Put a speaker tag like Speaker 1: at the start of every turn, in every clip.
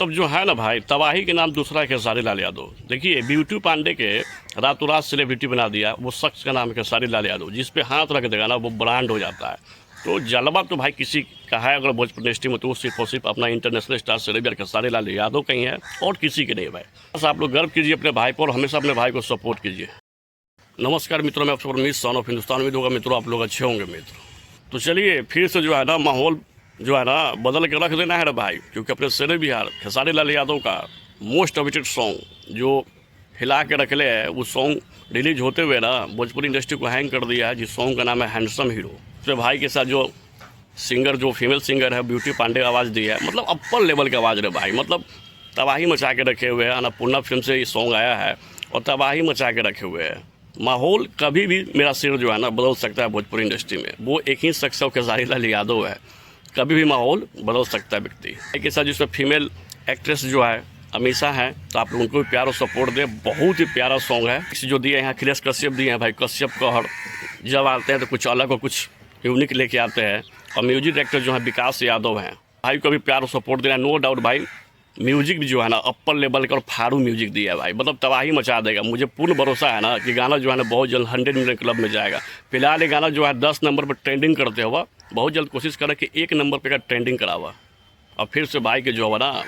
Speaker 1: मतलब जो है ना भाई, तबाही के नाम दूसरा है खेसारी लाल यादव। देखिए, ब्यूटी पांडे के रातों रात सेलिब्रिटी बना दिया, वो शख्स का नाम है खेसारी लाल यादव। जिस पे हाथ रख देगा ना वो ब्रांड हो जाता है। तो जलवा तो भाई किसी का है अगर भोजपुरी इंडस्ट्री में, तो वो सिर्फ और सिर्फ अपना international star celebrity Khesari Lal Yadav का ही है और किसी के नहीं भाई। बस आप लोग गर्व कीजिए अपने भाई पर और हमेशा अपने भाई को सपोर्ट कीजिए। नमस्कार मित्रों, मैं आपको परमीश सन ऑफ हिंदुस्तान। उम्मीद होगा मित्रों आप लोग अच्छे होंगे मित्र। तो चलिए फिर से जो है ना माहौल जो है ना बदल के रख देना है ना भाई, क्योंकि अपने शेरे बिहार खेसारी लाल यादव का मोस्ट अवेटेड सॉन्ग जो हिला के रख ले है, वो सॉन्ग रिलीज होते हुए ना भोजपुरी इंडस्ट्री को हैंग कर दिया है। जिस सॉन्ग का नाम है हैंडसम हीरो। उसमें भाई के साथ जो सिंगर, जो फीमेल सिंगर है ब्यूटी पांडे आवाज़ दी है, मतलब अप्पर लेवल की आवाज़ रहे भाई, मतलब तबाही मचा के रखे हुए हैं। अन्नपूर्णा फिल्म से ये सॉन्ग आया है और तबाही मचा के रखे हुए हैं। माहौल कभी भी मेरा सिर जो है ना बदल सकता है भोजपुरी इंडस्ट्री में। वो एक ही शख्स है खेसारी लाल यादव है। कभी भी माहौल बदल सकता है व्यक्ति के साथ। जिसमें फीमेल एक्ट्रेस जो है अमीषा है, तो आप लोग उनको भी प्यार और सपोर्ट दें। बहुत ही प्यारा सॉन्ग है। जो दिए हैं अखिलेश कश्यप दिए हैं भाई। कश्यप का हर जब आते हैं तो कुछ अलग और कुछ यूनिक लेके आते हैं। और म्यूजिक डायरेक्टर जो है विकास यादव हैं। भाई को भी प्यार और सपोर्ट देना, नो डाउट भाई। म्यूजिक भी जो है ना अप्पर लेवल का और फाड़ू म्यूजिक दिया है भाई, मतलब तबाही मचा देगा। मुझे पूर्ण भरोसा है ना कि गाना जो है ना बहुत जल्द 100 मिलियन क्लब में जाएगा। फिलहाल ये गाना जो है 10 नंबर पर ट्रेंडिंग करते हुआ, बहुत जल्द कोशिश करें कि 1 नंबर पे का ट्रेंडिंग करा हुआ। और फिर से भाई के जो है ना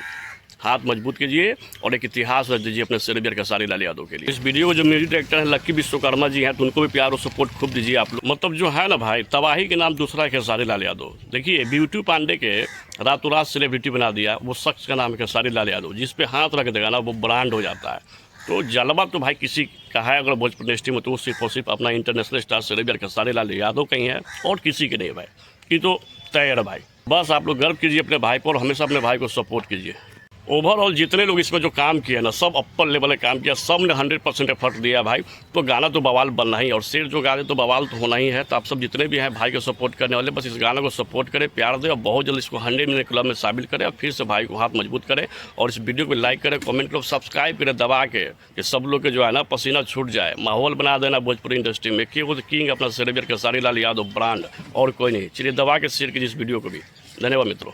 Speaker 1: हाथ मजबूत कीजिए और एक इतिहास रख दीजिए अपने सेलिब्रिटी खेसारी लाल यादव के लिए। इस वीडियो को जो म्यूजिक डायरेक्टर हैं लक्की विश्वकर्मा जी हैं, तो उनको भी प्यार और सपोर्ट खूब दीजिए आप लोग। मतलब जो है ना भाई, तबाही के नाम दूसरा है खेसारी लाल यादव। देखिए, ब्यूटी पांडे के रातों रात सेलिब्रिटी बना दिया, वो शख्स का नाम है खेसारी लाल यादव। जिस पे हाथ रख देगा ना वो ब्रांड हो जाता है। तो जलवा तो भाई किसी का है अगर भोजपुरी इंडस्ट्री में, तो वो सिर्फ और सिर्फ अपना international star celebrity Khesari Lal Yadav का ही है और किसी के नहीं भाई। कि तो तय है भाई। बस आप लोग गर्व कीजिए अपने भाई पर और हमेशा अपने भाई को सपोर्ट कीजिए। ओवरऑल जितने लोग इसमें जो काम किए ना, सब अप्पर लेवल का काम किया। सब ने 100% एफर्ट दिया भाई। तो गाना तो बवाल बनना ही, और शेर जो गा दे तो बवाल तो होना ही है। तो आप सब जितने भी हैं भाई को सपोर्ट करने वाले, बस इस गाने को सपोर्ट करें, प्यार दें और बहुत जल्द इसको 100 मिलियन क्लब में शामिल करें। और फिर से भाई को हाथ मजबूत करें और इस वीडियो को लाइक करें, कमेंट करें, सब्सक्राइब करें दबा के, कि सब लोग के जो है ना पसीना छूट जाए। माहौल बना देना भोजपुरी इंडस्ट्री में। किंग अपना सेलिब्रिटी खेसारी लाल यादव ब्रांड, और कोई नहीं। चलिए दबा के शेयर कीजिए इस वीडियो को भी। धन्यवाद मित्रों।